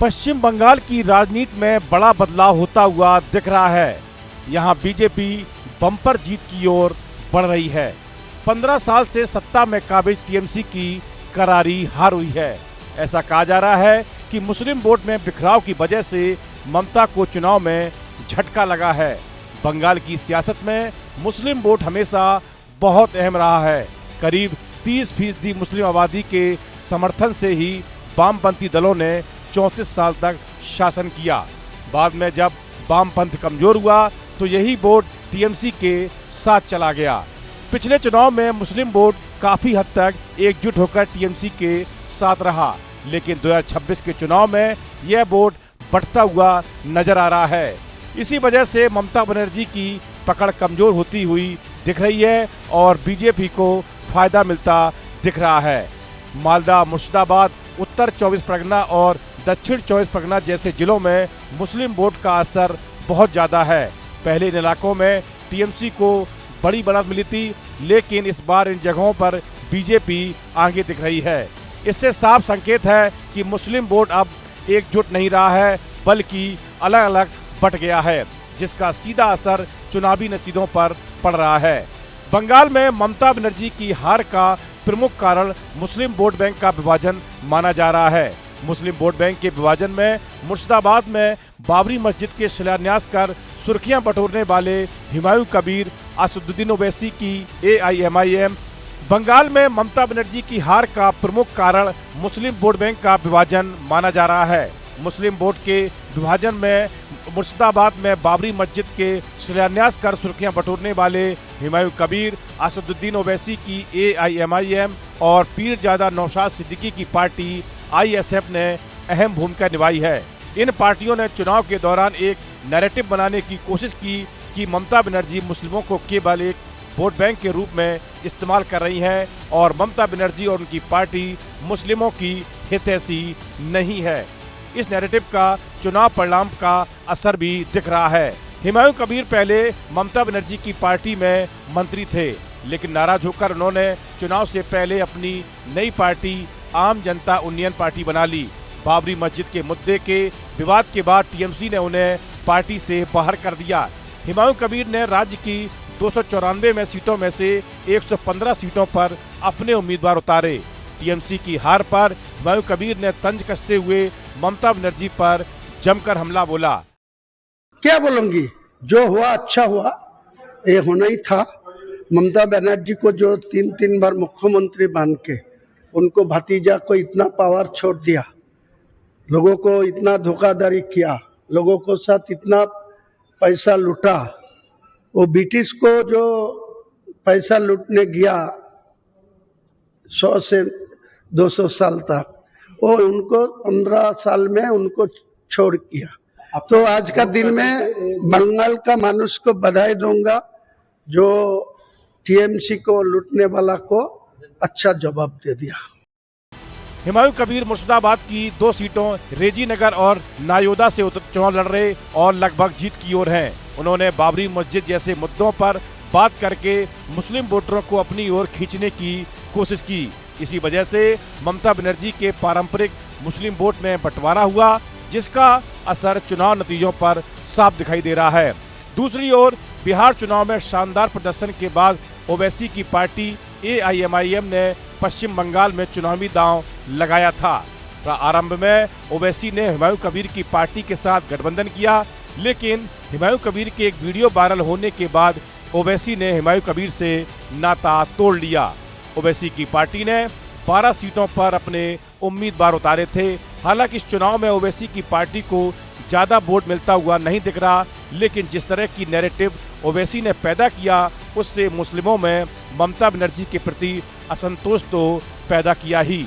पश्चिम बंगाल की राजनीति में बड़ा बदलाव होता हुआ दिख रहा है। यहाँ बीजेपी बम्पर जीत की ओर बढ़ रही है। 15 साल से सत्ता में काबिज टीएमसी की करारी हार हुई है। ऐसा कहा जा रहा है कि मुस्लिम वोट में बिखराव की वजह से ममता को चुनाव में झटका लगा है। बंगाल की सियासत में मुस्लिम वोट हमेशा बहुत अहम रहा है। करीब 30% मुस्लिम आबादी के समर्थन से ही वामपंथी दलों ने 34 साल तक शासन किया। बाद में जब वामपंथ कमजोर हुआ तो यही वोट टीएमसी के साथ चला गया। पिछले चुनाव में मुस्लिम वोट काफी हद तक एकजुट होकर टीएमसी के साथ रहा, लेकिन 2026 के चुनाव में यह वोट बढ़ता हुआ नजर आ रहा है। इसी वजह से ममता बनर्जी की पकड़ कमजोर होती हुई दिख रही है और बीजेपी को फायदा मिलता दिख रहा है। मालदा, मुर्शिदाबाद, उत्तर 24 परगना और दक्षिण 24 परगना जैसे जिलों में मुस्लिम वोट का असर बहुत ज्यादा है। पहले इन इलाकों में टीएमसी को बड़ी बढ़त मिली थी, लेकिन इस बार इन जगहों पर बीजेपी आगे दिख रही है। इससे साफ संकेत है कि मुस्लिम वोट अब एकजुट नहीं रहा है, बल्कि अलग अलग बट गया है, जिसका सीधा असर चुनावी नतीजों पर पड़ रहा है। बंगाल में ममता बनर्जी की हार का प्रमुख कारण मुस्लिम वोट बैंक का विभाजन माना जा रहा है। मुस्लिम वोट बैंक के विभाजन में मुर्शिदाबाद में बाबरी मस्जिद के शिलान्यास कर सुर्खियां बटोरने वाले हुमायूं कबीर, असदुद्दीन ओवैसी की AIMIM। बंगाल में ममता बनर्जी की हार का प्रमुख कारण मुस्लिम वोट बैंक का विभाजन माना जा रहा है। मुस्लिम वोट के विभाजन में मुर्शिदाबाद में बाबरी मस्जिद के शिलान्यास कर सुर्खियां बटोरने वाले हुमायूं कबीर, असदुद्दीन ओवैसी की AIMIM और पीरजादा नौशाद सिद्दीकी की पार्टी ISF ने अहम भूमिका निभाई है। इन पार्टियों ने चुनाव के दौरान एक नैरेटिव बनाने की कोशिश की कि ममता बनर्जी मुस्लिमों को केवल एक वोट बैंक के रूप में इस्तेमाल कर रही हैं और ममता बनर्जी और उनकी पार्टी मुस्लिमों की हितैषी नहीं है। इस नैरेटिव का चुनाव परिणाम का असर भी दिख रहा है। हुमायूं कबीर पहले ममता बनर्जी की पार्टी में मंत्री थे, लेकिन नाराज होकर उन्होंने चुनाव से पहले अपनी नई पार्टी आम जनता उन्नयन पार्टी बना ली। बाबरी मस्जिद के मुद्दे के विवाद के बाद टीएमसी ने उन्हें पार्टी से बाहर कर दिया। हुमायूं कबीर ने राज्य की 294 में सीटों में से 115 सीटों पर अपने उम्मीदवार उतारे। टीएमसी की हार पर हुमायूं कबीर ने तंज कसते हुए ममता बनर्जी पर जमकर हमला बोला। क्या बोलूंगी, जो हुआ अच्छा हुआ, ये होना ही था। ममता बनर्जी को जो 3 बार मुख्यमंत्री बन के उनको भतीजा को इतना पावर छोड़ दिया, लोगों को इतना धोखाधड़ी किया, लोगों को साथ इतना पैसा लूटा, वो ब्रिटिश को जो पैसा लूटने गया 100 से 200 साल तक, वो उनको 15 साल में उनको छोड़ किया। तो आज का दिन में बंगाल का मनुष्य को बधाई दूंगा, जो टीएमसी को लूटने वाला को अच्छा जवाब दे दिया। हुमायूं कबीर मुर्शिदाबाद की 2 सीटों रेजी नगर और नायोदा से चुनाव लड़ रहे और लगभग जीत की ओर हैं। उन्होंने बाबरी मस्जिद जैसे मुद्दों पर बात करके मुस्लिम वोटरों को अपनी ओर खींचने की कोशिश की। इसी वजह से ममता बनर्जी के पारंपरिक मुस्लिम वोट में बंटवारा हुआ, जिसका असर चुनाव नतीजों पर साफ दिखाई दे रहा है। दूसरी ओर बिहार चुनाव में शानदार प्रदर्शन के बाद ओवैसी की पार्टी AIMIM ने पश्चिम बंगाल में चुनावी दांव लगाया था। आरंभ में ओवैसी ने हुमायूं कबीर की पार्टी के साथ गठबंधन किया, लेकिन हुमायूं कबीर के एक वीडियो वायरल होने के बाद ओवैसी ने हुमायूं कबीर से नाता तोड़ लिया। ओवैसी की पार्टी ने 12 सीटों पर अपने उम्मीदवार उतारे थे। हालांकि इस चुनाव में ओवैसी की पार्टी को ज्यादा वोट मिलता हुआ नहीं दिख रहा, लेकिन जिस तरह की नैरेटिव ओवैसी ने पैदा किया, उससे मुस्लिमों में ममता बनर्जी के प्रति असंतोष तो पैदा किया ही।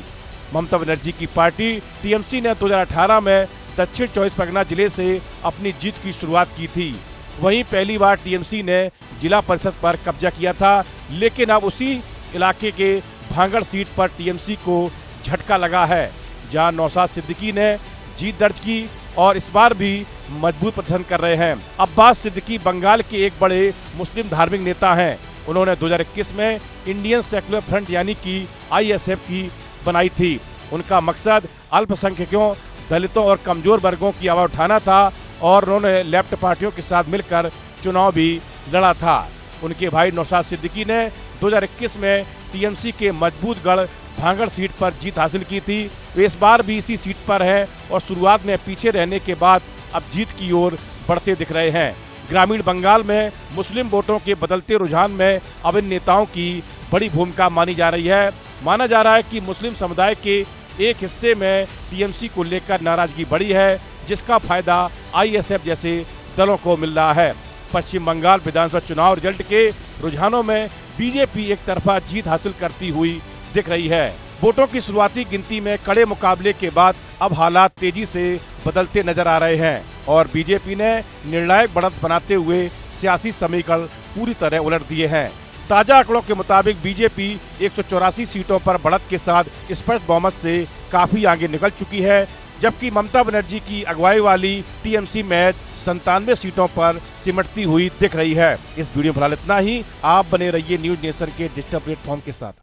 ममता बनर्जी की पार्टी टीएमसी ने 2018 में दक्षिण 24 परगना जिले से अपनी जीत की शुरुआत की थी। वहीं पहली बार टीएमसी ने जिला परिषद पर कब्जा किया था, लेकिन अब उसी इलाके के भांगड़ सीट पर टीएमसी को झटका लगा है, जहां नौशाद सिद्दीकी ने जीत दर्ज की और इस बार भी मजबूत प्रदर्शन कर रहे हैं। अब्बास सिद्दीकी बंगाल के एक बड़े मुस्लिम धार्मिक नेता हैं। उन्होंने 2021 में इंडियन सेक्युलर फ्रंट यानी कि ISF की बनाई थी। उनका मकसद अल्पसंख्यकों, दलितों और कमजोर वर्गों की आवाज उठाना था और उन्होंने लेफ्ट पार्टियों के साथ मिलकर चुनाव भी लड़ा था। उनके भाई नौशाद सिद्दीकी ने 2021 में टीएमसी के मजबूत गढ़ भांगड़ सीट पर जीत हासिल की थी। वे इस बार भी इसी सीट पर हैं और शुरुआत में पीछे रहने के बाद अब जीत की ओर बढ़ते दिख रहे हैं। ग्रामीण बंगाल में मुस्लिम वोटों के बदलते रुझान में अब इन नेताओं की बड़ी भूमिका मानी जा रही है। माना जा रहा है कि मुस्लिम समुदाय के एक हिस्से में टीएमसी को लेकर नाराजगी बढ़ी है, जिसका फायदा आईएसएफ जैसे दलों को मिल रहा है। पश्चिम बंगाल विधानसभा चुनाव रिजल्ट के रुझानों में बीजेपी एक तरफा जीत हासिल करती हुई दिख रही है। वोटों की शुरुआती गिनती में कड़े मुकाबले के बाद अब हालात तेजी से बदलते नजर आ रहे हैं और बीजेपी ने निर्णायक बढ़त बनाते हुए सियासी समीकरण पूरी तरह उलट दिए हैं। ताजा आंकड़ों के मुताबिक बीजेपी 184 सीटों पर बढ़त के साथ स्पष्ट बहुमत से काफी आगे निकल चुकी है, जबकि ममता बनर्जी की अगुवाई वाली टीएमसी महज 97 सीटों पर सिमटती हुई दिख रही है। इस वीडियो में फिलहाल इतना ही। आप बने रहिए न्यूज नेशन के डिजिटल प्लेटफॉर्म के साथ।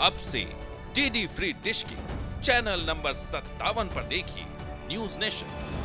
अब से डीडी फ्री डिश की चैनल नंबर 57 पर देखिए न्यूज नेशन।